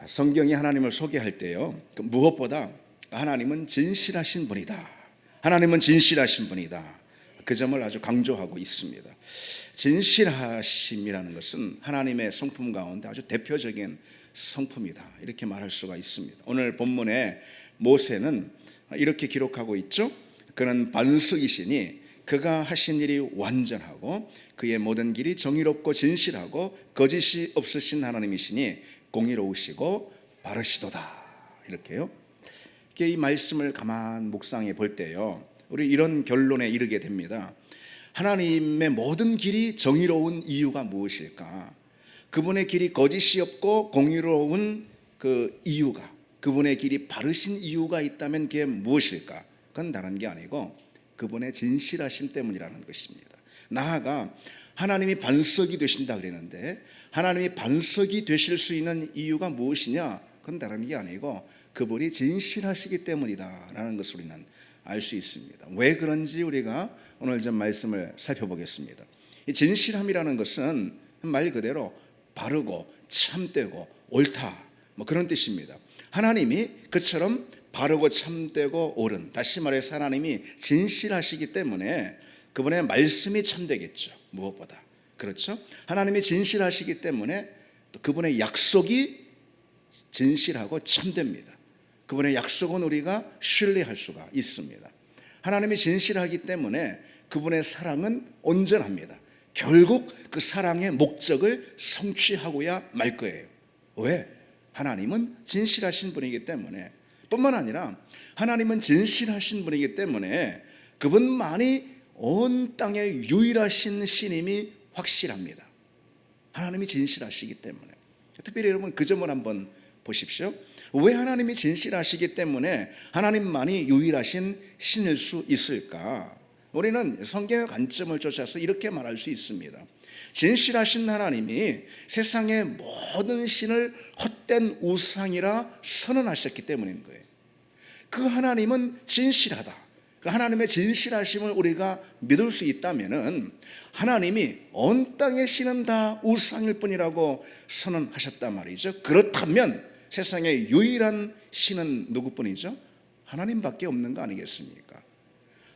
성경이 하나님을 소개할 때요, 무엇보다 하나님은 진실하신 분이다, 하나님은 진실하신 분이다, 그 점을 아주 강조하고 있습니다. 진실하심이라는 것은 하나님의 성품 가운데 아주 대표적인 성품이다, 이렇게 말할 수가 있습니다. 오늘 본문에 모세는 이렇게 기록하고 있죠. 그는 반석이시니 그가 하신 일이 완전하고 그의 모든 길이 정의롭고 진실하고 거짓이 없으신 하나님이시니 공의로우시고 바르시도다, 이렇게요. 이 말씀을 가만 묵상해 볼 때요, 우리 이런 결론에 이르게 됩니다. 하나님의 모든 길이 정의로운 이유가 무엇일까? 그분의 길이 거짓이 없고 공의로운 그 이유가, 그분의 길이 바르신 이유가 있다면 그게 무엇일까? 그건 다른 게 아니고 그분의 진실하심 때문이라는 것입니다. 나아가 하나님이 반석이 되신다 그랬는데 하나님이 반석이 되실 수 있는 이유가 무엇이냐? 그건 다른 게 아니고 그분이 진실하시기 때문이다 라는 것을 우리는 알 수 있습니다. 왜 그런지 우리가 오늘 좀 말씀을 살펴보겠습니다. 이 진실함이라는 것은 말 그대로 바르고 참되고 옳다, 그런 뜻입니다. 하나님이 그처럼 바르고 참되고 옳은, 다시 말해서 하나님이 진실하시기 때문에 그분의 말씀이 참되겠죠. 무엇보다 그렇죠. 하나님이 진실하시기 때문에 또 그분의 약속이 진실하고 참됩니다. 그분의 약속은 우리가 신뢰할 수가 있습니다. 하나님이 진실하기 때문에 그분의 사랑은 온전합니다. 결국 그 사랑의 목적을 성취하고야 말 거예요. 왜? 하나님은 진실하신 분이기 때문에. 뿐만 아니라 하나님은 진실하신 분이기 때문에 그분만이 온 땅에 유일하신 신임이 확실합니다. 하나님이 진실하시기 때문에. 특별히 여러분 그 점을 한번 보십시오. 왜 하나님이 진실하시기 때문에 하나님만이 유일하신 신일 수 있을까? 우리는 성경의 관점을 쫓아서 이렇게 말할 수 있습니다. 진실하신 하나님이 세상의 모든 신을 헛된 우상이라 선언하셨기 때문인 거예요. 그 하나님은 진실하다. 그 하나님의 진실하심을 우리가 믿을 수 있다면은 하나님이 온 땅의 신은 다 우상일 뿐이라고 선언하셨단 말이죠. 그렇다면 세상의 유일한 신은 누구뿐이죠? 하나님밖에 없는 거 아니겠습니까?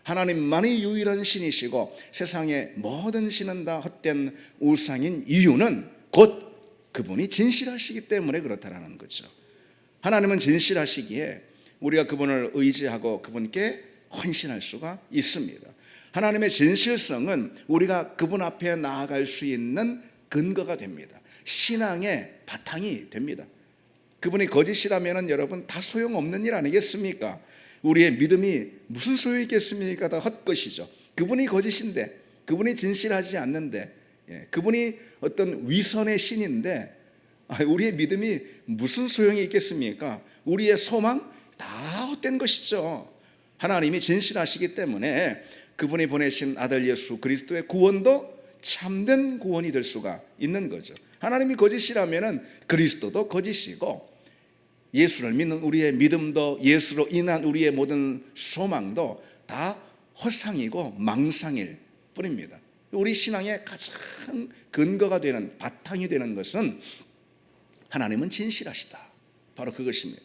하나님만이 유일한 신이시고 세상의 모든 신은 다 헛된 우상인 이유는 곧 그분이 진실하시기 때문에 그렇다라는 거죠. 하나님은 진실하시기에 우리가 그분을 의지하고 그분께 헌신할 수가 있습니다. 하나님의 진실성은 우리가 그분 앞에 나아갈 수 있는 근거가 됩니다. 신앙의 바탕이 됩니다. 그분이 거짓이라면 여러분 다 소용없는 일 아니겠습니까? 우리의 믿음이 무슨 소용이 있겠습니까? 다 헛것이죠. 그분이 거짓인데, 그분이 진실하지 않는데, 그분이 어떤 위선의 신인데 우리의 믿음이 무슨 소용이 있겠습니까? 우리의 소망 다 헛된 것이죠. 하나님이 진실하시기 때문에 그분이 보내신 아들 예수 그리스도의 구원도 참된 구원이 될 수가 있는 거죠. 하나님이 거짓이라면 그리스도도 거짓이고 예수를 믿는 우리의 믿음도, 예수로 인한 우리의 모든 소망도 다 허상이고 망상일 뿐입니다. 우리 신앙의 가장 근거가 되는, 바탕이 되는 것은 하나님은 진실하시다, 바로 그것입니다.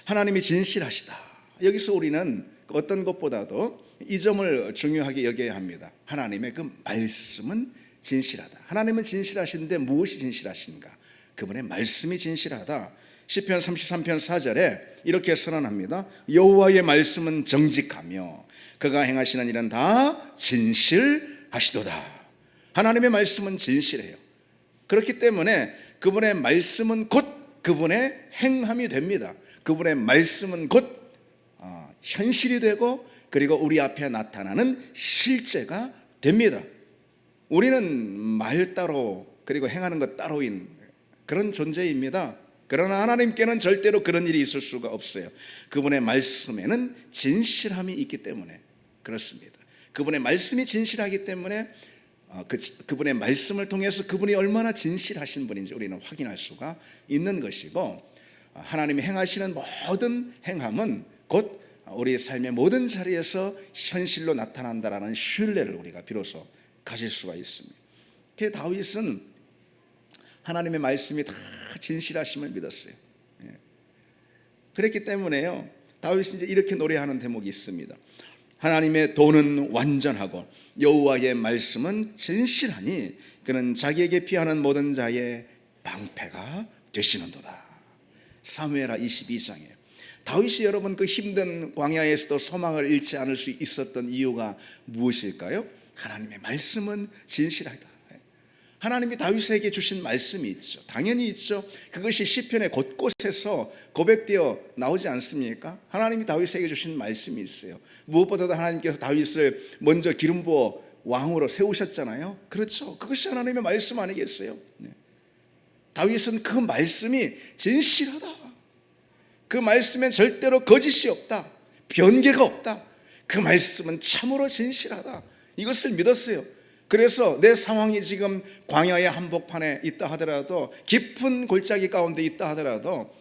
하나님이 진실하시다. 여기서 우리는 어떤 것보다도 이 점을 중요하게 여겨야 합니다. 하나님의 그 말씀은 진실하다. 하나님은 진실하신데 무엇이 진실하신가? 그분의 말씀이 진실하다. 시편 33편 4절에 이렇게 선언합니다. 여호와의 말씀은 정직하며 그가 행하시는 일은 다 진실하시도다. 하나님의 말씀은 진실해요. 그렇기 때문에 그분의 말씀은 곧 그분의 행함이 됩니다. 그분의 말씀은 곧 현실이 되고 그리고 우리 앞에 나타나는 실제가 됩니다. 우리는 말 따로 그리고 행하는 것 따로인 그런 존재입니다. 그러나 하나님께는 절대로 그런 일이 있을 수가 없어요. 그분의 말씀에는 진실함이 있기 때문에 그렇습니다. 그분의 말씀이 진실하기 때문에 그분의 말씀을 통해서 그분이 얼마나 진실하신 분인지 우리는 확인할 수가 있는 것이고, 하나님이 행하시는 모든 행함은 곧 우리 삶의 모든 자리에서 현실로 나타난다라는 신뢰를 우리가 비로소 가질 수가 있습니다. 다윗은 하나님의 말씀이 다 진실하심을 믿었어요. 그랬기 때문에요, 다윗이 이제 이렇게 노래하는 대목이 있습니다. 하나님의 도는 완전하고 여호와의 말씀은 진실하니 그는 자기에게 피하는 모든 자의 방패가 되시는도다. 사무엘하 22장에 다윗이 여러분 그 힘든 광야에서도 소망을 잃지 않을 수 있었던 이유가 무엇일까요? 하나님의 말씀은 진실하다. 하나님이 다윗에게 주신 말씀이 있죠. 당연히 있죠. 그것이 시편의 곳곳에서 고백되어 나오지 않습니까? 하나님이 다윗에게 주신 말씀이 있어요. 무엇보다도 하나님께서 다윗을 먼저 기름 부어 왕으로 세우셨잖아요. 그렇죠. 그것이 하나님의 말씀 아니겠어요? 다윗은 그 말씀이 진실하다, 그 말씀엔 절대로 거짓이 없다, 변개가 없다, 그 말씀은 참으로 진실하다, 이것을 믿었어요. 그래서 내 상황이 지금 광야의 한복판에 있다 하더라도, 깊은 골짜기 가운데 있다 하더라도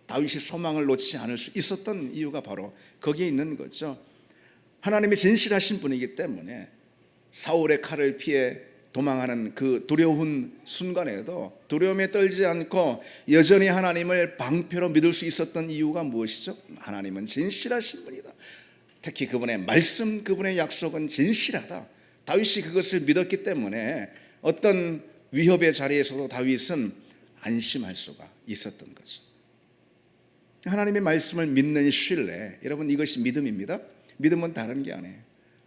다윗이 소망을 놓지 않을 수 있었던 이유가 바로 거기에 있는 거죠. 하나님이 진실하신 분이기 때문에 사울의 칼을 피해 도망하는 그 두려운 순간에도 두려움에 떨지 않고 여전히 하나님을 방패로 믿을 수 있었던 이유가 무엇이죠? 하나님은 진실하신 분이다. 특히 그분의 말씀, 그분의 약속은 진실하다. 다윗이 그것을 믿었기 때문에 어떤 위협의 자리에서도 다윗은 안심할 수가 있었던 거죠. 하나님의 말씀을 믿는 신뢰, 여러분 이것이 믿음입니다. 믿음은 다른 게 아니에요.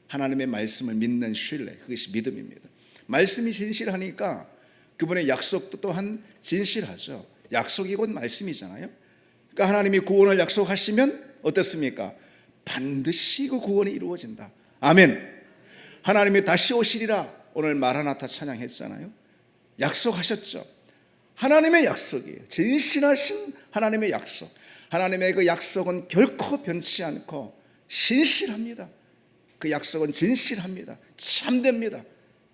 하나님의 말씀을 믿는 신뢰, 그것이 믿음입니다. 말씀이 진실하니까 그분의 약속도 또한 진실하죠. 약속이 곧 말씀이잖아요. 그러니까 하나님이 구원을 약속하시면 어떻습니까? 반드시 그 구원이 이루어진다. 아멘. 하나님이 다시 오시리라 오늘 마라나타 찬양했잖아요. 약속하셨죠. 하나님의 약속이에요. 진실하신 하나님의 약속. 하나님의 그 약속은 결코 변치 않고 신실합니다. 그 약속은 진실합니다. 참됩니다.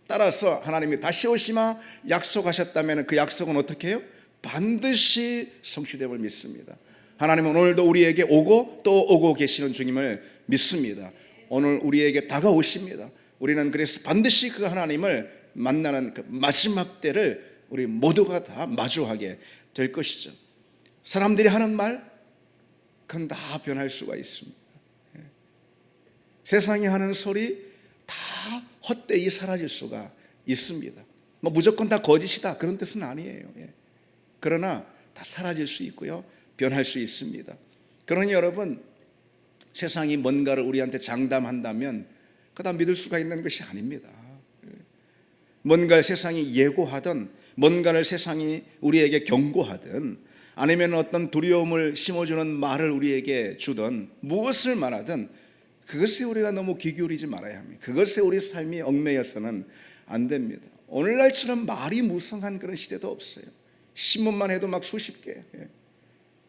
따라서 하나님이 다시 오시마 약속하셨다면 그 약속은 어떻게 해요? 반드시 성취됨을 믿습니다. 하나님은 오늘도 우리에게 오고 또 오고 계시는 주님을 믿습니다. 오늘 우리에게 다가오십니다. 우리는 그래서 반드시 그 하나님을 만나는 그 마지막 때를 우리 모두가 다 마주하게 될 것이죠. 사람들이 하는 말, 그건 다 변할 수가 있습니다. 세상이 하는 소리 다 헛되이 사라질 수가 있습니다. 뭐 무조건 다 거짓이다 그런 뜻은 아니에요. 그러나 다 사라질 수 있고요, 변할 수 있습니다. 그러니 여러분, 세상이 뭔가를 우리한테 장담한다면 그다 믿을 수가 있는 것이 아닙니다. 뭔가를 세상이 예고하든, 뭔가를 세상이 우리에게 경고하든, 아니면 어떤 두려움을 심어주는 말을 우리에게 주든, 무엇을 말하든 그것에 우리가 너무 귀 기울이지 말아야 합니다. 그것에 우리 삶이 얽매여서는 안 됩니다. 오늘날처럼 말이 무성한 그런 시대도 없어요. 신문만 해도 막 수십 개,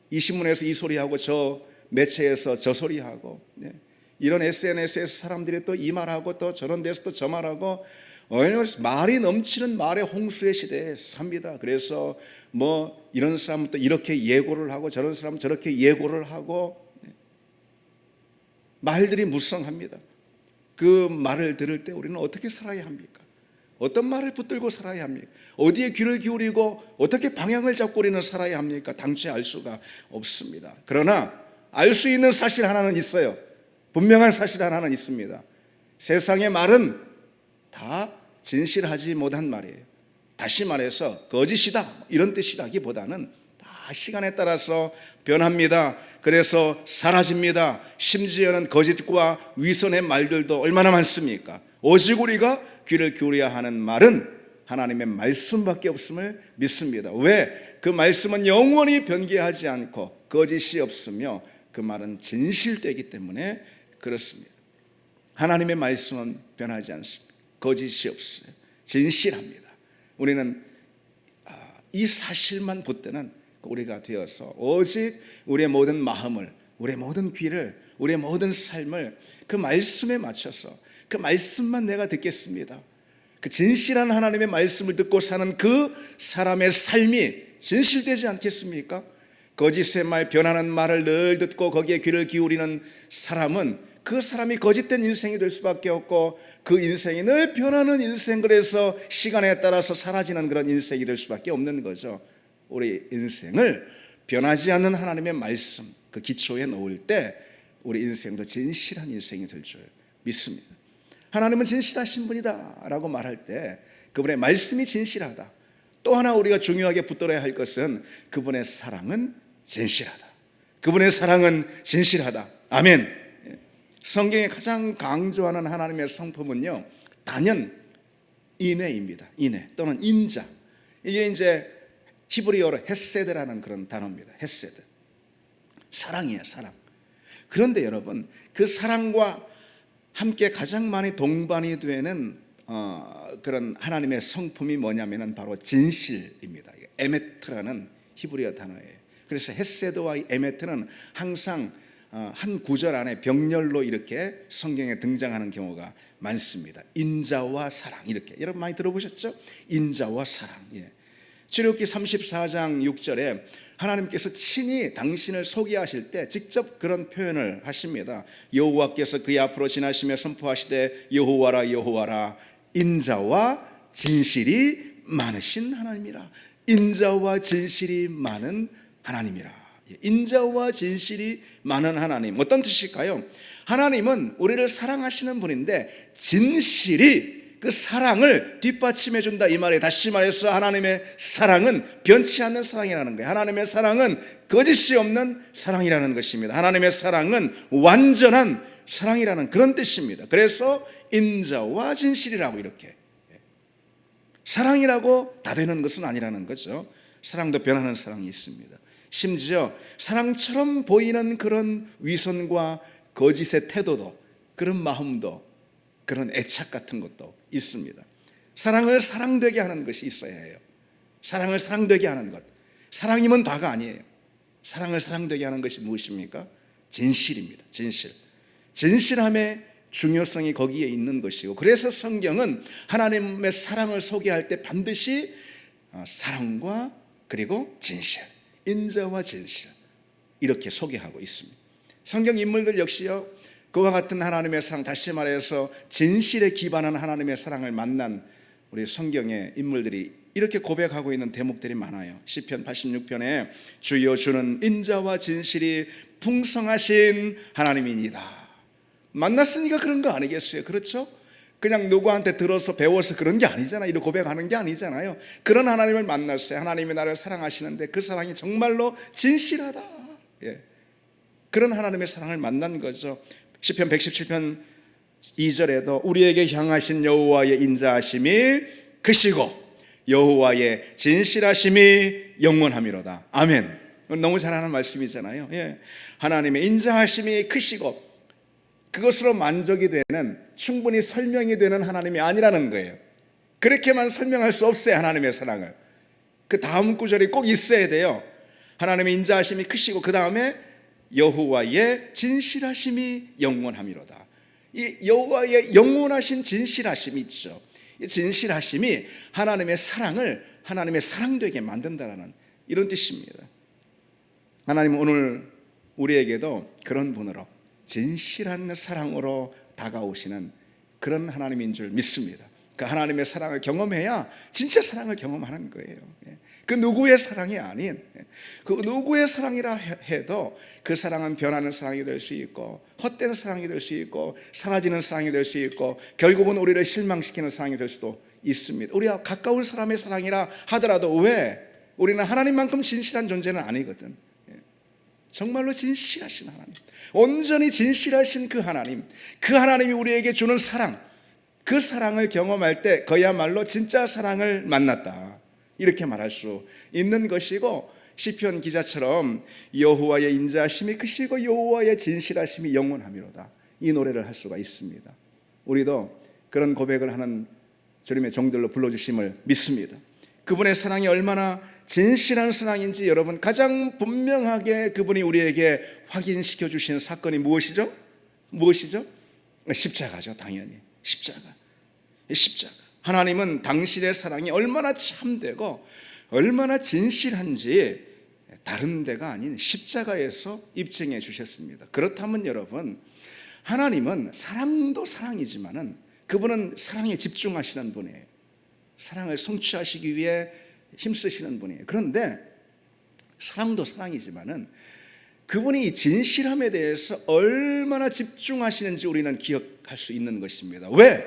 이 신문에서 이 소리하고 저 매체에서 저 소리하고, 이런 SNS에서 사람들이 또 이 말하고 또 저런 데서 또 저 말하고, 말이 넘치는 말의 홍수의 시대에 삽니다. 그래서 뭐 이런 사람은 또 이렇게 예고를 하고 저런 사람은 저렇게 예고를 하고, 말들이 무성합니다. 그 말을 들을 때 우리는 어떻게 살아야 합니까? 어떤 말을 붙들고 살아야 합니까? 어디에 귀를 기울이고 어떻게 방향을 잡고 우리는 살아야 합니까? 당최 알 수가 없습니다. 그러나 알 수 있는 사실 하나는 있어요. 분명한 사실 하나는 있습니다. 세상의 말은 다 진실하지 못한 말이에요. 다시 말해서 거짓이다 이런 뜻이라기보다는 다 시간에 따라서 변합니다. 그래서 사라집니다. 심지어는 거짓과 위선의 말들도 얼마나 많습니까? 오직 우리가 귀를 기울여야 하는 말은 하나님의 말씀밖에 없음을 믿습니다. 왜? 그 말씀은 영원히 변개하지 않고 거짓이 없으며 그 말은 진실되기 때문에 그렇습니다. 하나님의 말씀은 변하지 않습니다. 거짓이 없어요. 진실합니다. 우리는 이 사실만 붙드는 우리가 되어서 오직 우리의 모든 마음을, 우리의 모든 귀를, 우리의 모든 삶을 그 말씀에 맞춰서 그 말씀만 내가 듣겠습니다. 그 진실한 하나님의 말씀을 듣고 사는 그 사람의 삶이 진실되지 않겠습니까? 거짓의 말, 변하는 말을 늘 듣고 거기에 귀를 기울이는 사람은 그 사람이 거짓된 인생이 될 수밖에 없고, 그 인생이 늘 변하는 인생, 그래서 시간에 따라서 사라지는 그런 인생이 될 수밖에 없는 거죠. 우리 인생을 변하지 않는 하나님의 말씀 그 기초에 놓을 때 우리 인생도 진실한 인생이 될 줄 믿습니다. 하나님은 진실하신 분이다 라고 말할 때 그분의 말씀이 진실하다. 또 하나 우리가 중요하게 붙들어야 할 것은 그분의 사랑은 진실하다. 그분의 사랑은 진실하다. 아멘. 성경에 가장 강조하는 하나님의 성품은요, 단연 인애입니다. 인애 또는 인자. 이게 이제 히브리어로 헤세드라는 그런 단어입니다. 헤세드. 사랑이에요, 사랑. 그런데 여러분, 그 사랑과 함께 가장 많이 동반이 되는 그런 하나님의 성품이 뭐냐면은 바로 진실입니다. 에메트라는 히브리어 단어예요. 그래서 헤세드와 에메트는 항상 한 구절 안에 병렬로 이렇게 성경에 등장하는 경우가 많습니다. 인자와 사랑 이렇게 여러분 많이 들어보셨죠? 인자와 사랑. 출애굽기 34장 6절에 하나님께서 친히 당신을 소개하실 때 직접 그런 표현을 하십니다. 여호와께서 그의 앞으로 지나시며 선포하시되 여호와라 여호와라 인자와 진실이 많으신 하나님이라. 인자와 진실이 많은 하나님이라. 인자와 진실이 많은 하나님. 어떤 뜻일까요? 하나님은 우리를 사랑하시는 분인데 진실이 그 사랑을 뒷받침해 준다 이 말이에요. 다시 말해서 하나님의 사랑은 변치 않는 사랑이라는 거예요. 하나님의 사랑은 거짓이 없는 사랑이라는 것입니다. 하나님의 사랑은 완전한 사랑이라는 그런 뜻입니다. 그래서 인자와 진실이라고 이렇게, 사랑이라고 다 되는 것은 아니라는 거죠. 사랑도 변하는 사랑이 있습니다. 심지어 사랑처럼 보이는 그런 위선과 거짓의 태도도, 그런 마음도, 그런 애착 같은 것도 있습니다. 사랑을 사랑되게 하는 것이 있어야 해요. 사랑을 사랑되게 하는 것. 사랑이면 다가 아니에요. 사랑을 사랑되게 하는 것이 무엇입니까? 진실입니다. 진실. 진실함의 중요성이 거기에 있는 것이고, 그래서 성경은 하나님의 사랑을 소개할 때 반드시 사랑과 그리고 진실, 인자와 진실 이렇게 소개하고 있습니다. 성경 인물들 역시요, 그와 같은 하나님의 사랑, 다시 말해서 진실에 기반한 하나님의 사랑을 만난 우리 성경의 인물들이 이렇게 고백하고 있는 대목들이 많아요. 시편 86편에 주여 주는 인자와 진실이 풍성하신 하나님이니다. 만났으니까 그런 거 아니겠어요? 그렇죠? 그냥 누구한테 들어서 배워서 그런 게 아니잖아요. 이렇게 고백하는 게 아니잖아요. 그런 하나님을 만났어요. 하나님이 나를 사랑하시는데 그 사랑이 정말로 진실하다. 그런 하나님의 사랑을 만난 거죠. 시편 117편 2절에도 우리에게 향하신 여호와의 인자하심이 크시고 여호와의 진실하심이 영원함이로다. 아멘. 너무 잘하는 말씀이잖아요. 하나님의 인자하심이 크시고 그것으로 만족이 되는, 충분히 설명이 되는 하나님이 아니라는 거예요. 그렇게만 설명할 수 없어요. 하나님의 사랑을. 그 다음 구절이 꼭 있어야 돼요. 하나님의 인자하심이 크시고 그 다음에 여호와의 진실하심이 영원함이로다. 이 여호와의 영원하신 진실하심이 있죠. 이 진실하심이 하나님의 사랑을 하나님의 사랑되게 만든다라는 이런 뜻입니다. 하나님은 오늘 우리에게도 그런 분으로 진실한 사랑으로 다가오시는 그런 하나님인 줄 믿습니다. 그 하나님의 사랑을 경험해야 진짜 사랑을 경험하는 거예요. 그 누구의 사랑이 아닌, 그 누구의 사랑이라 해도 그 사랑은 변하는 사랑이 될 수 있고 헛되는 사랑이 될 수 있고 사라지는 사랑이 될 수 있고 결국은 우리를 실망시키는 사랑이 될 수도 있습니다. 우리가 가까운 사람의 사랑이라 하더라도 왜? 우리는 하나님만큼 진실한 존재는 아니거든. 정말로 진실하신 하나님, 온전히 진실하신 그 하나님, 그 하나님이 우리에게 주는 사랑, 그 사랑을 경험할 때 그야말로 진짜 사랑을 만났다 이렇게 말할 수 있는 것이고, 시편 기자처럼 여호와의 인자하심이 크시고 여호와의 진실하심이 영원함이로다 이 노래를 할 수가 있습니다. 우리도 그런 고백을 하는 주님의 종들로 불러주심을 믿습니다. 그분의 사랑이 얼마나 진실한 사랑인지 여러분 가장 분명하게 그분이 우리에게 확인시켜 주신 사건이 무엇이죠? 무엇이죠? 십자가죠. 당연히 십자가. 하나님은 당신의 사랑이 얼마나 참되고 얼마나 진실한지 다른 데가 아닌 십자가에서 입증해 주셨습니다. 그렇다면 여러분, 하나님은 사랑도 사랑이지만은 그분은 사랑에 집중하시는 분이에요. 사랑을 성취하시기 위해 힘쓰시는 분이에요. 그런데 사랑도 사랑이지만은 그분이 진실함에 대해서 얼마나 집중하시는지 우리는 기억할 수 있는 것입니다. 왜?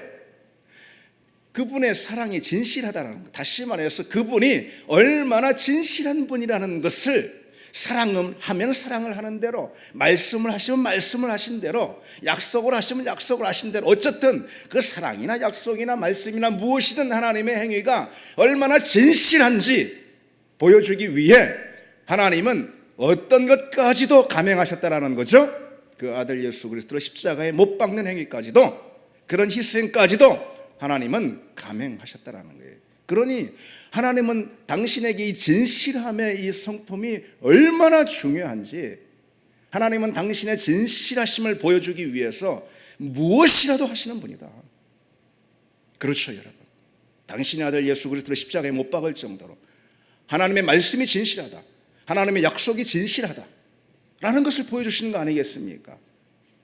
그분의 사랑이 진실하다는 것, 다시 말해서 그분이 얼마나 진실한 분이라는 것을 사랑을 하면 사랑을 하는 대로, 말씀을 하시면 말씀을 하신 대로, 약속을 하시면 약속을 하신 대로, 어쨌든 그 사랑이나 약속이나 말씀이나 무엇이든 하나님의 행위가 얼마나 진실한지 보여주기 위해 하나님은 어떤 것까지도 감행하셨다라는 거죠. 그 아들 예수 그리스도를 십자가에 못 박는 행위까지도, 그런 희생까지도 하나님은 감행하셨다라는 거예요. 그러니 하나님은 당신에게 이 진실함의 이 성품이 얼마나 중요한지, 하나님은 당신의 진실하심을 보여주기 위해서 무엇이라도 하시는 분이다. 그렇죠, 여러분. 당신의 아들 예수 그리스도를 십자가에 못 박을 정도로 하나님의 말씀이 진실하다, 하나님의 약속이 진실하다 라는 것을 보여주시는 거 아니겠습니까?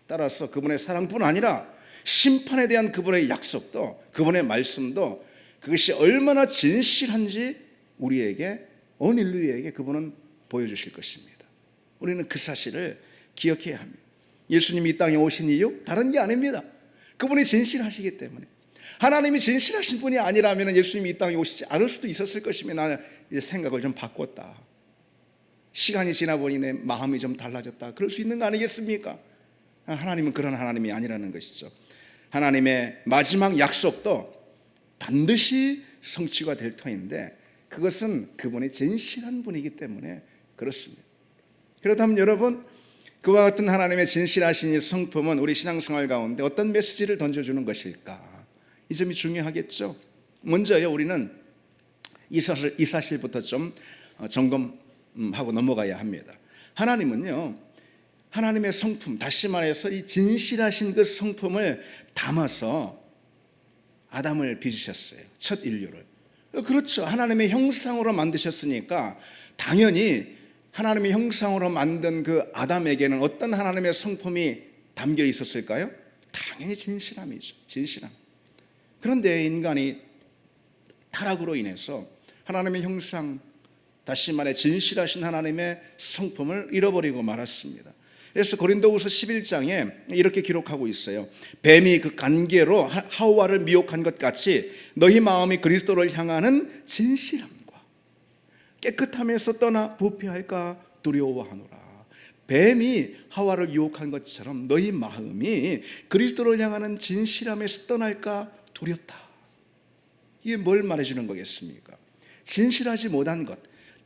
따라서 그분의 사랑뿐 아니라 심판에 대한 그분의 약속도, 그분의 말씀도 그것이 얼마나 진실한지 우리에게, 온 인류에게 그분은 보여주실 것입니다. 우리는 그 사실을 기억해야 합니다. 예수님이 이 땅에 오신 이유 다른 게 아닙니다. 그분이 진실하시기 때문에. 하나님이 진실하신 분이 아니라면 예수님이 이 땅에 오시지 않을 수도 있었을 것이며, 나는 이제 생각을 좀 바꿨다, 시간이 지나 보니 내 마음이 좀 달라졌다, 그럴 수 있는 거 아니겠습니까? 하나님은 그런 하나님이 아니라는 것이죠. 하나님의 마지막 약속도 반드시 성취가 될 터인데, 그것은 그분이 진실한 분이기 때문에 그렇습니다. 그렇다면 여러분, 그와 같은 하나님의 진실하신 이 성품은 우리 신앙생활 가운데 어떤 메시지를 던져주는 것일까? 이 점이 중요하겠죠. 먼저요, 우리는 이 사실부터 좀 점검하고 넘어가야 합니다. 하나님은요, 하나님의 성품, 다시 말해서 이 진실하신 그 성품을 담아서 아담을 빚으셨어요. 첫 인류를. 그렇죠. 하나님의 형상으로 만드셨으니까 당연히 하나님의 형상으로 만든 그 아담에게는 어떤 하나님의 성품이 담겨 있었을까요? 당연히 진실함이죠. 진실함. 그런데 인간이 타락으로 인해서 하나님의 형상, 다시 말해 진실하신 하나님의 성품을 잃어버리고 말았습니다. 그래서 고린도후서 11장에 이렇게 기록하고 있어요. 뱀이 그 간계로 하와를 미혹한 것 같이 너희 마음이 그리스도를 향하는 진실함과 깨끗함에서 떠나 부패할까 두려워하노라. 뱀이 하와를 유혹한 것처럼 너희 마음이 그리스도를 향하는 진실함에서 떠날까 두렵다. 이게 뭘 말해주는 거겠습니까? 진실하지 못한 것,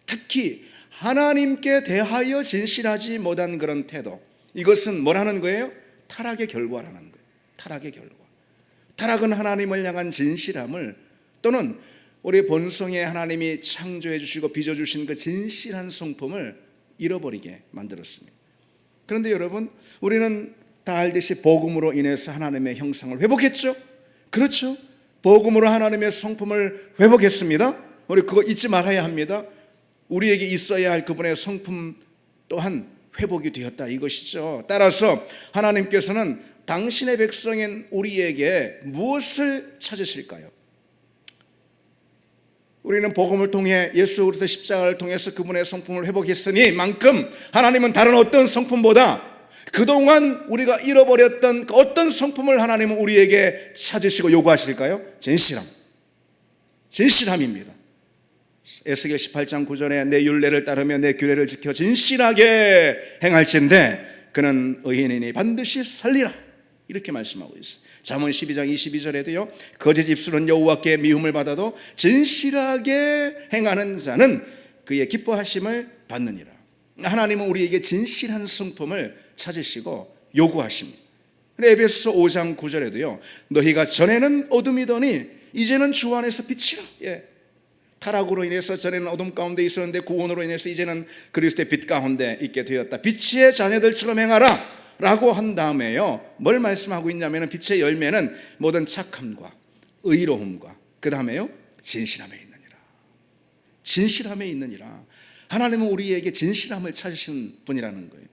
특히 하나님께 대하여 진실하지 못한 그런 태도, 이것은 뭐라는 거예요? 타락의 결과라는 거예요. 타락의 결과. 타락은 하나님을 향한 진실함을, 또는 우리 본성에 하나님이 창조해 주시고 빚어주신 그 진실한 성품을 잃어버리게 만들었습니다. 그런데 여러분, 우리는 다 알듯이 복음으로 인해서 하나님의 형상을 회복했죠? 그렇죠? 복음으로 하나님의 성품을 회복했습니다. 우리 그거 잊지 말아야 합니다. 우리에게 있어야 할 그분의 성품 또한 회복이 되었다, 이것이죠. 따라서 하나님께서는 당신의 백성인 우리에게 무엇을 찾으실까요? 우리는 복음을 통해 예수 그리스도 십자가를 통해서 그분의 성품을 회복했으니만큼 하나님은 다른 어떤 성품보다 그동안 우리가 잃어버렸던 그 어떤 성품을 하나님은 우리에게 찾으시고 요구하실까요? 진실함. 진실함입니다. 에스겔 18장 9절에 내 율례를 따르며 내 규례를 지켜 진실하게 행할진대 그는 의인이니 반드시 살리라, 이렇게 말씀하고 있어요. 잠언 12장 22절에도요 거짓 입술은 여호와께 미움을 받아도 진실하게 행하는 자는 그의 기뻐하심을 받느니라. 하나님은 우리에게 진실한 성품을 찾으시고 요구하십니다. 에베소서 5장 9절에도요 너희가 전에는 어둠이더니 이제는 주 안에서 빛이라. 타락으로 인해서 전에는 어둠 가운데 있었는데 구원으로 인해서 이제는 그리스도의 빛 가운데 있게 되었다. 빛의 자녀들처럼 행하라 라고 한 다음에요 뭘 말씀하고 있냐면 빛의 열매는 모든 착함과 의로움과 그 다음에요 진실함에 있느니라. 진실함에 있느니라. 하나님은 우리에게 진실함을 찾으시는 분이라는 거예요.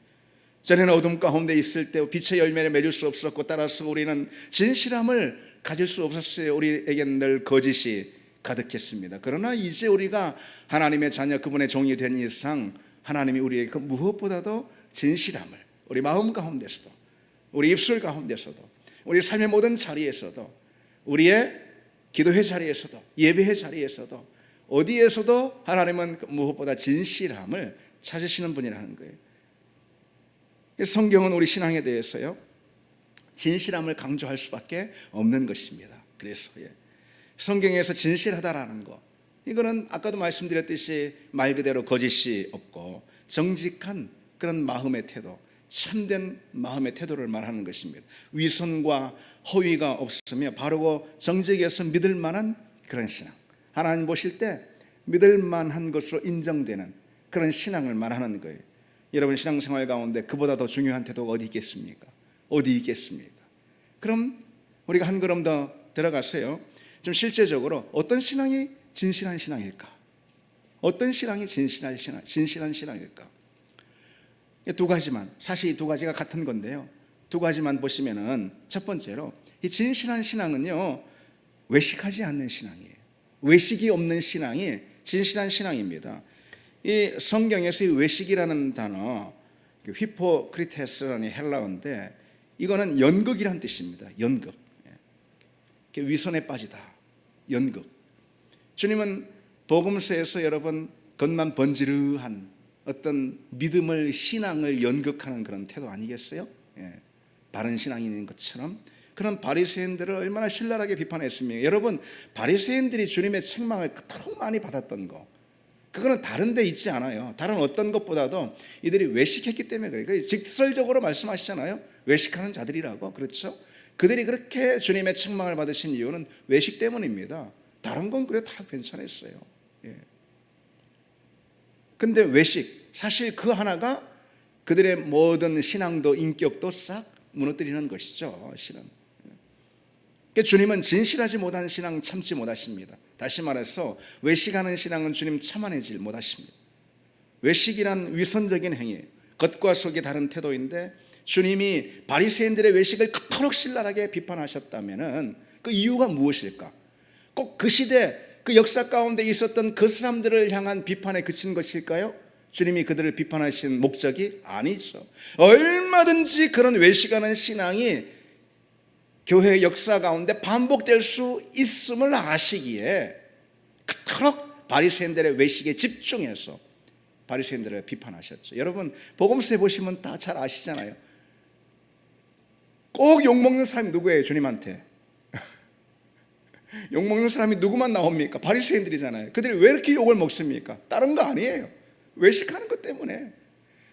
전에는 어둠 가운데 있을 때 빛의 열매를 맺을 수 없었고, 따라서 우리는 진실함을 가질 수 없었어요. 우리에게는 늘 거짓이 가득했습니다. 그러나 이제 우리가 하나님의 자녀, 그분의 종이 된 이상 하나님이 우리에게 그 무엇보다도 진실함을 우리 마음 가운데서도, 우리 입술 가운데서도, 우리 삶의 모든 자리에서도, 우리의 기도회 자리에서도, 예배회 자리에서도, 어디에서도 하나님은 무엇보다 진실함을 찾으시는 분이라는 거예요. 성경은 우리 신앙에 대해서요, 진실함을 강조할 수밖에 없는 것입니다. 그래서 성경에서 진실하다라는 거, 이거는 아까도 말씀드렸듯이 말 그대로 거짓이 없고 정직한 그런 마음의 태도, 참된 마음의 태도를 말하는 것입니다. 위선과 허위가 없으며 바르고 정직해서 믿을 만한 그런 신앙, 하나님 보실 때 믿을 만한 것으로 인정되는 그런 신앙을 말하는 거예요. 여러분 신앙생활 가운데 그보다 더 중요한 태도가 어디 있겠습니까? 어디 있겠습니까? 그럼 우리가 한 걸음 더 들어가서요, 좀 실제적으로 어떤 신앙이 진실한 신앙일까? 어떤 신앙이 진실한 신앙일까? 두 가지만, 사실 이 두 가지가 같은 건데요, 두 가지만 보시면은, 첫 번째로 이 진실한 신앙은요, 외식하지 않는 신앙이에요. 외식이 없는 신앙이 진실한 신앙입니다. 이 성경에서 이 외식이라는 단어, 휘포크리테스라는 헬라어인데, 이거는 연극이란 뜻입니다. 연극, 위선에 빠지다, 연극. 주님은 복음서에서 여러분 겉만 번지르한 어떤 믿음을, 신앙을 연극하는 그런 태도 아니겠어요? 바른 신앙인인 것처럼 그런 바리새인들을 얼마나 신랄하게 비판했습니까? 여러분, 바리새인들이 주님의 책망을 그토록 많이 받았던 거, 그거는 다른 데 있지 않아요. 다른 어떤 것보다도 이들이 외식했기 때문에 그래요. 직설적으로 말씀하시잖아요. 외식하는 자들이라고. 그렇죠? 그들이 그렇게 주님의 책망을 받으신 이유는 외식 때문입니다. 다른 건 그래 다 괜찮았어요. 근데 외식, 사실 그 하나가 그들의 모든 신앙도 인격도 싹 무너뜨리는 것이죠. 실은. 그러니까 주님은 진실하지 못한 신앙 참지 못하십니다. 다시 말해서 외식하는 신앙은 주님 참아내지 못하십니다. 외식이란 위선적인 행위, 겉과 속이 다른 태도인데, 주님이 바리새인들의 외식을 그토록 신랄하게 비판하셨다면 그 이유가 무엇일까? 꼭 그 시대, 그 역사 가운데 있었던 그 사람들을 향한 비판에 그친 것일까요? 주님이 그들을 비판하신 목적이 아니죠. 얼마든지 그런 외식하는 신앙이 교회의 역사 가운데 반복될 수 있음을 아시기에 그토록 바리새인들의 외식에 집중해서 바리새인들을 비판하셨죠. 여러분 복음서에 보시면 다 잘 아시잖아요. 꼭 욕먹는 사람이 누구예요? 주님한테 욕먹는 사람이 누구만 나옵니까? 바리새인들이잖아요. 그들이 왜 이렇게 욕을 먹습니까? 다른 거 아니에요. 외식하는 것 때문에.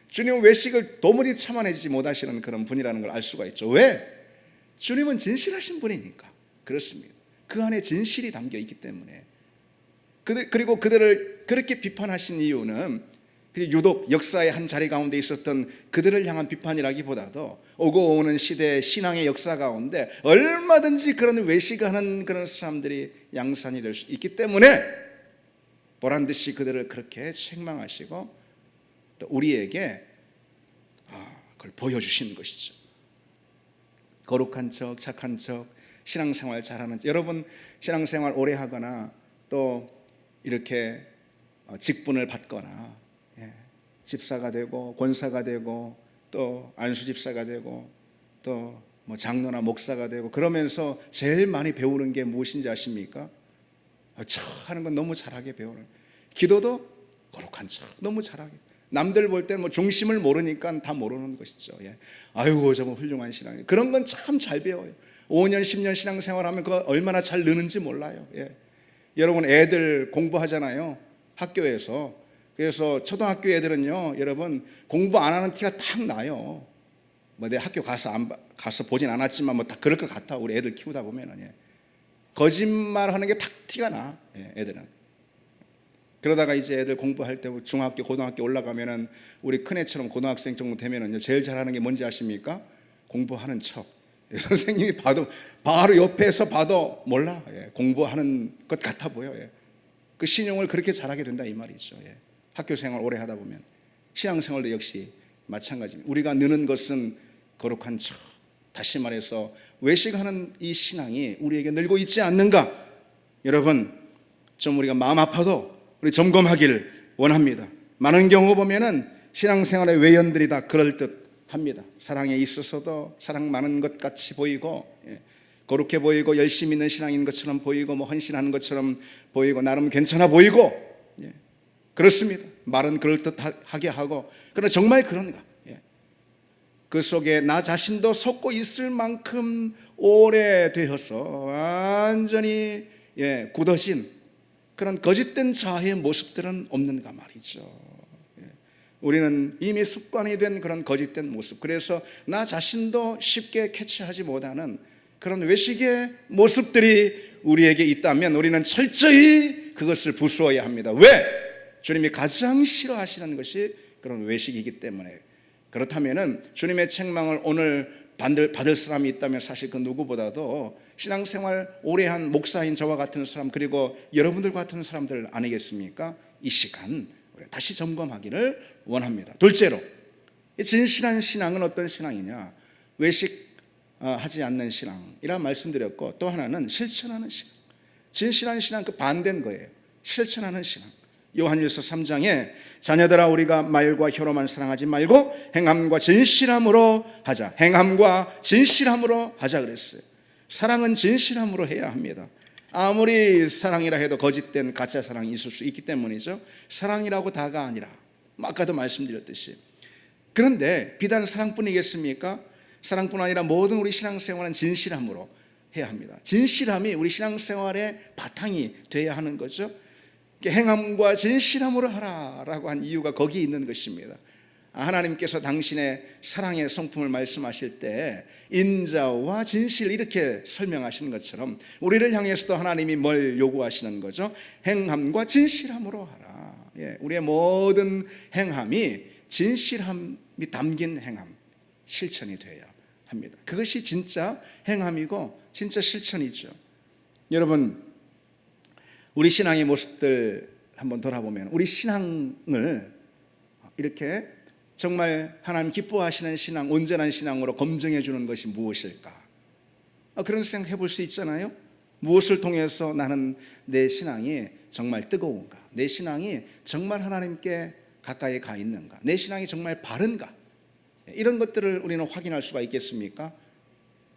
주님은 외식을 도무지 참아내지 못하시는 그런 분이라는 걸 알 수가 있죠. 왜? 주님은 진실하신 분이니까 그렇습니다. 그 안에 진실이 담겨 있기 때문에. 그리고 그들을 그렇게 비판하신 이유는 유독 역사의 한 자리 가운데 있었던 그들을 향한 비판이라기보다도 오고 오는 시대의 신앙의 역사 가운데 얼마든지 그런 외식하는 그런 사람들이 양산이 될 수 있기 때문에 보란듯이 그들을 그렇게 책망하시고 또 우리에게 그걸 보여주시는 것이죠. 거룩한 척, 착한 척, 신앙생활 잘하는 척. 여러분 신앙생활 오래 하거나 또 이렇게 직분을 받거나 집사가 되고 권사가 되고 또 안수집사가 되고 또 뭐 장로나 목사가 되고 그러면서 제일 많이 배우는 게 무엇인지 아십니까? 저 하는 건 너무 잘하게 배우는. 기도도 거룩한 척 너무 잘하게. 남들 볼 때 뭐 중심을 모르니까 다 모르는 것이죠. 아이고 저거 훌륭한 신앙이. 그런 건 참 잘 배워요. 5년 10년 신앙생활하면 그거 얼마나 잘 느는지 몰라요. 여러분 애들 공부하잖아요. 학교에서. 그래서 초등학교 애들은요, 여러분 공부 안 하는 티가 탁 나요. 뭐 내 학교 가서 보진 않았지만 뭐 다 그럴 것 같아. 우리 애들 키우다 보면은 거짓말하는 게 탁 티가 나. 애들은. 그러다가 이제 애들 공부할 때 중학교, 고등학교 올라가면은 우리 큰애처럼 고등학생 정도 되면은요, 제일 잘하는 게 뭔지 아십니까? 공부하는 척. 선생님이 봐도 바로 옆에서 봐도 몰라. 공부하는 것 같아 보여. 그 신용을 그렇게 잘하게 된다 이 말이죠. 학교 생활 오래 하다 보면 신앙생활도 역시 마찬가지입니다. 우리가 느는 것은 거룩한 척, 다시 말해서 외식하는 이 신앙이 우리에게 늘고 있지 않는가? 여러분 좀 우리가 마음 아파도 우리 점검하기를 원합니다. 많은 경우 보면은 신앙생활의 외연들이 다 그럴듯합니다. 사랑에 있어서도 사랑 많은 것 같이 보이고, 거룩해 보이고 열심히 있는 신앙인 것처럼 보이고 뭐 헌신하는 것처럼 보이고 나름 괜찮아 보이고, 그렇습니다. 말은 그럴듯하게 하고, 그러나 정말 그런가? 그 속에 나 자신도 속고 있을 만큼 오래되어서 완전히 굳어진 그런 거짓된 자아의 모습들은 없는가 말이죠. 우리는 이미 습관이 된 그런 거짓된 모습, 그래서 나 자신도 쉽게 캐치하지 못하는 그런 외식의 모습들이 우리에게 있다면 우리는 철저히 그것을 부수어야 합니다. 왜? 주님이 가장 싫어하시는 것이 그런 외식이기 때문에. 그렇다면 주님의 책망을 오늘 받을 사람이 있다면 사실 그 누구보다도 신앙생활 오래한 목사인 저와 같은 사람, 그리고 여러분들 같은 사람들 아니겠습니까? 이 시간 다시 점검하기를 원합니다. 둘째로, 진실한 신앙은 어떤 신앙이냐? 외식하지 않는 신앙이라 말씀드렸고, 또 하나는 실천하는 신앙. 진실한 신앙 그 반대인 거예요. 실천하는 신앙. 요한일서 3장에 자녀들아 우리가 말과 혀로만 사랑하지 말고 행함과 진실함으로 하자. 행함과 진실함으로 하자 그랬어요. 사랑은 진실함으로 해야 합니다. 아무리 사랑이라 해도 거짓된 가짜 사랑이 있을 수 있기 때문이죠. 사랑이라고 다가 아니라, 아까도 말씀드렸듯이. 그런데 비단 사랑뿐이겠습니까? 사랑뿐 아니라 모든 우리 신앙생활은 진실함으로 해야 합니다. 진실함이 우리 신앙생활의 바탕이 돼야 하는 거죠. 행함과 진실함으로 하라라고 한 이유가 거기에 있는 것입니다. 하나님께서 당신의 사랑의 성품을 말씀하실 때 인자와 진실 이렇게 설명하시는 것처럼 우리를 향해서도 하나님이 뭘 요구하시는 거죠? 행함과 진실함으로 하라. 우리의 모든 행함이 진실함이 담긴 행함, 실천이 되어야 합니다. 그것이 진짜 행함이고 진짜 실천이죠. 여러분, 우리 신앙의 모습들 한번 돌아보면 우리 신앙을 이렇게 정말 하나님 기뻐하시는 신앙, 온전한 신앙으로 검증해 주는 것이 무엇일까? 그런 생각 해볼 수 있잖아요. 무엇을 통해서 나는 내 신앙이 정말 뜨거운가? 내 신앙이 정말 하나님께 가까이 가 있는가? 내 신앙이 정말 바른가? 이런 것들을 우리는 확인할 수가 있겠습니까?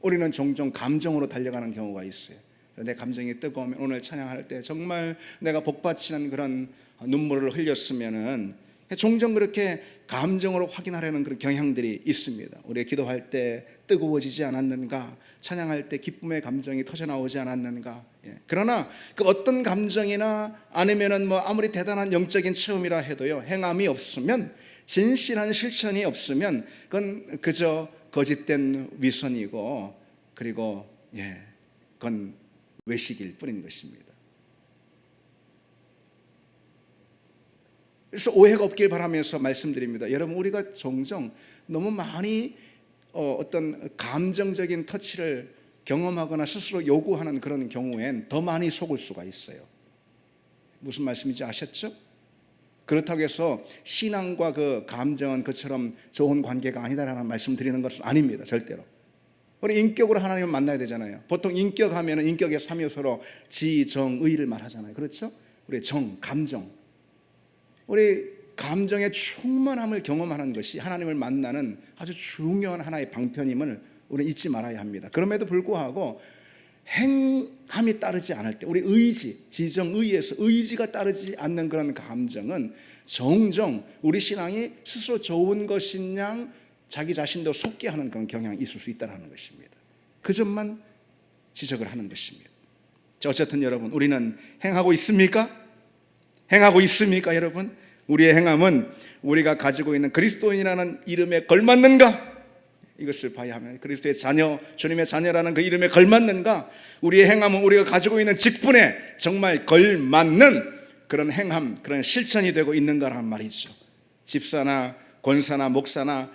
우리는 종종 감정으로 달려가는 경우가 있어요. 내 감정이 뜨거우면 오늘 찬양할 때 정말 내가 복받치는 그런 눈물을 흘렸으면은 종종 그렇게 감정으로 확인하려는 그런 경향들이 있습니다. 우리가 기도할 때 뜨거워지지 않았는가? 찬양할 때 기쁨의 감정이 터져나오지 않았는가? 그러나 그 어떤 감정이나 아니면은 뭐 아무리 대단한 영적인 체험이라 해도요, 행함이 없으면, 진실한 실천이 없으면 그건 그저 거짓된 위선이고, 그리고 그건 외식일 뿐인 것입니다. 그래서 오해가 없길 바라면서 말씀드립니다. 여러분, 우리가 종종 너무 많이 어떤 감정적인 터치를 경험하거나 스스로 요구하는 그런 경우엔 더 많이 속을 수가 있어요. 무슨 말씀인지 아셨죠? 그렇다고 해서 신앙과 그 감정은 그처럼 좋은 관계가 아니다라는 말씀 드리는 것은 아닙니다. 절대로. 우리 인격으로 하나님을 만나야 되잖아요. 보통 인격 하면은 인격의 3요소로 지, 정, 의를 말하잖아요. 그렇죠? 우리 정, 감정. 우리 감정의 충만함을 경험하는 것이 하나님을 만나는 아주 중요한 하나의 방편임을 우리는 잊지 말아야 합니다. 그럼에도 불구하고 행함이 따르지 않을 때, 우리 의지, 지정, 의에서 의지가 따르지 않는 그런 감정은 종종 우리 신앙이 스스로 좋은 것인 양 자기 자신도 속게 하는 그런 경향이 있을 수 있다는 것입니다. 그 점만 지적을 하는 것입니다. 자, 어쨌든 여러분, 우리는 행하고 있습니까? 행하고 있습니까, 여러분? 우리의 행함은 우리가 가지고 있는 그리스도인이라는 이름에 걸맞는가? 이것을 봐야 하면, 그리스도의 자녀, 주님의 자녀라는 그 이름에 걸맞는가? 우리의 행함은 우리가 가지고 있는 직분에 정말 걸맞는 그런 행함, 그런 실천이 되고 있는가라는 말이죠. 집사나 권사나 목사나,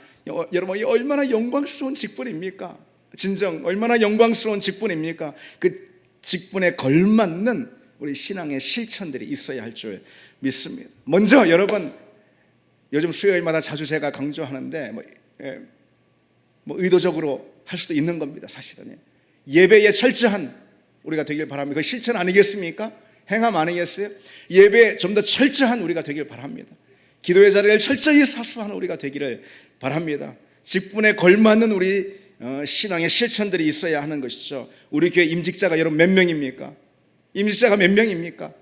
여러분, 이 얼마나 영광스러운 직분입니까? 진정 얼마나 영광스러운 직분입니까? 그 직분에 걸맞는 우리 신앙의 실천들이 있어야 할 줄 믿습니다. 먼저 여러분, 요즘 수요일마다 자주 제가 강조하는데 뭐 의도적으로 할 수도 있는 겁니다. 사실은 예배에 철저한 우리가 되길 바랍니다. 그 실천 아니겠습니까? 행함 아니겠어요? 예배에 좀 더 철저한 우리가 되길 바랍니다. 기도의 자리를 철저히 사수하는 우리가 되기를 바랍니다. 직분에 걸맞는 우리 신앙의 실천들이 있어야 하는 것이죠. 우리 교회 임직자가 여러분 몇 명입니까? 임직자가 몇 명입니까?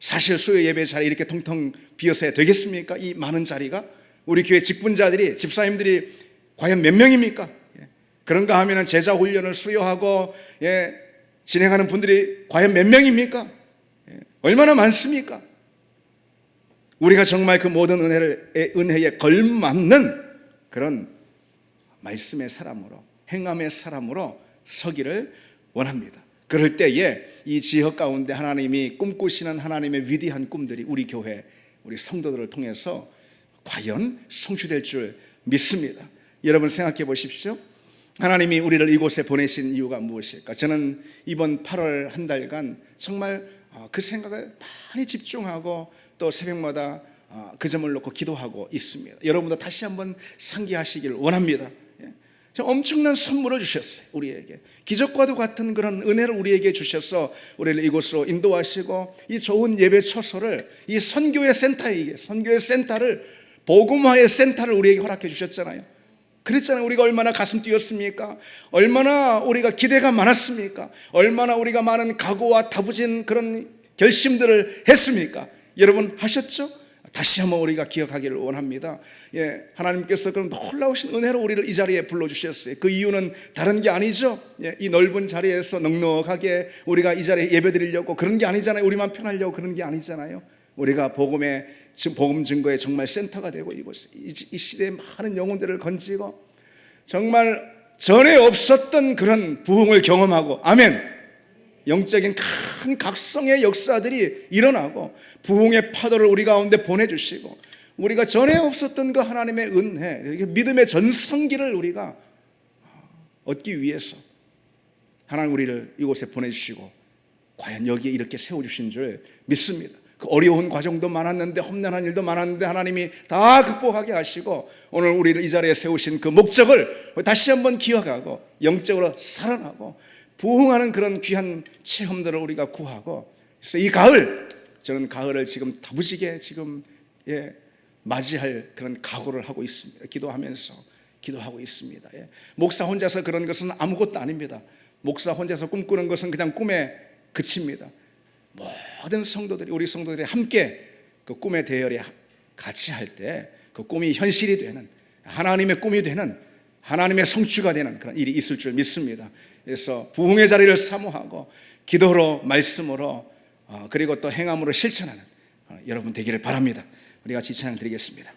사실 수요 예배 자리 이렇게 통통 비어서야 되겠습니까? 이 많은 자리가 우리 교회 직분자들이, 집사님들이 과연 몇 명입니까? 그런가 하면 제자 훈련을 수요하고 진행하는 분들이 과연 몇 명입니까? 얼마나 많습니까? 우리가 정말 그 모든 은혜에 걸맞는 그런 말씀의 사람으로, 행함의 사람으로 서기를 원합니다. 그럴 때에 이 지역 가운데 하나님이 꿈꾸시는 하나님의 위대한 꿈들이 우리 교회, 우리 성도들을 통해서 과연 성취될 줄 믿습니다. 여러분 생각해 보십시오. 하나님이 우리를 이곳에 보내신 이유가 무엇일까? 저는 이번 8월 한 달간 정말 그 생각에 많이 집중하고 또 새벽마다 그 점을 놓고 기도하고 있습니다. 여러분도 다시 한번 상기하시길 원합니다. 엄청난 선물을 주셨어요. 우리에게 기적과도 같은 그런 은혜를 우리에게 주셔서 우리를 이곳으로 인도하시고 이 좋은 예배 처소를 이 선교의 센터를 복음화의 센터를 우리에게 허락해 주셨잖아요. 그랬잖아요. 우리가 얼마나 가슴 뛰었습니까? 얼마나 우리가 기대가 많았습니까? 얼마나 우리가 많은 각오와 다부진 그런 결심들을 했습니까? 여러분 하셨죠? 다시 한번 우리가 기억하기를 원합니다. 하나님께서 그런 놀라우신 은혜로 우리를 이 자리에 불러주셨어요. 그 이유는 다른 게 아니죠. 이 넓은 자리에서 넉넉하게 우리가 이 자리에 예배드리려고 그런 게 아니잖아요. 우리만 편하려고 그런 게 아니잖아요. 우리가 복음 증거의 정말 센터가 되고 이 시대에 많은 영혼들을 건지고 정말 전에 없었던 그런 부흥을 경험하고, 아멘, 영적인 큰 각성의 역사들이 일어나고 부흥의 파도를 우리 가운데 보내주시고 우리가 전에 없었던 그 하나님의 은혜, 믿음의 전성기를 우리가 얻기 위해서 하나님 우리를 이곳에 보내주시고 과연 여기에 이렇게 세워주신 줄 믿습니다. 그 어려운 과정도 많았는데, 험난한 일도 많았는데 하나님이 다 극복하게 하시고 오늘 우리를 이 자리에 세우신 그 목적을 다시 한번 기억하고 영적으로 살아나고 부흥하는 그런 귀한 체험들을 우리가 구하고, 그래서 이 가을, 저는 가을을 지금 다부지게 지금 맞이할 그런 각오를 하고 있습니다. 기도하고 있습니다. 목사 혼자서 그런 것은 아무것도 아닙니다. 목사 혼자서 꿈꾸는 것은 그냥 꿈에 그칩니다. 모든 성도들이, 우리 성도들이 함께 그 꿈의 대열에 같이 할 때 그 꿈이 현실이 되는, 하나님의 꿈이 되는, 하나님의 성취가 되는 그런 일이 있을 줄 믿습니다. 그래서 부흥의 자리를 사모하고 기도로, 말씀으로, 그리고 또 행함으로 실천하는 여러분 되기를 바랍니다. 우리 같이 찬양 드리겠습니다.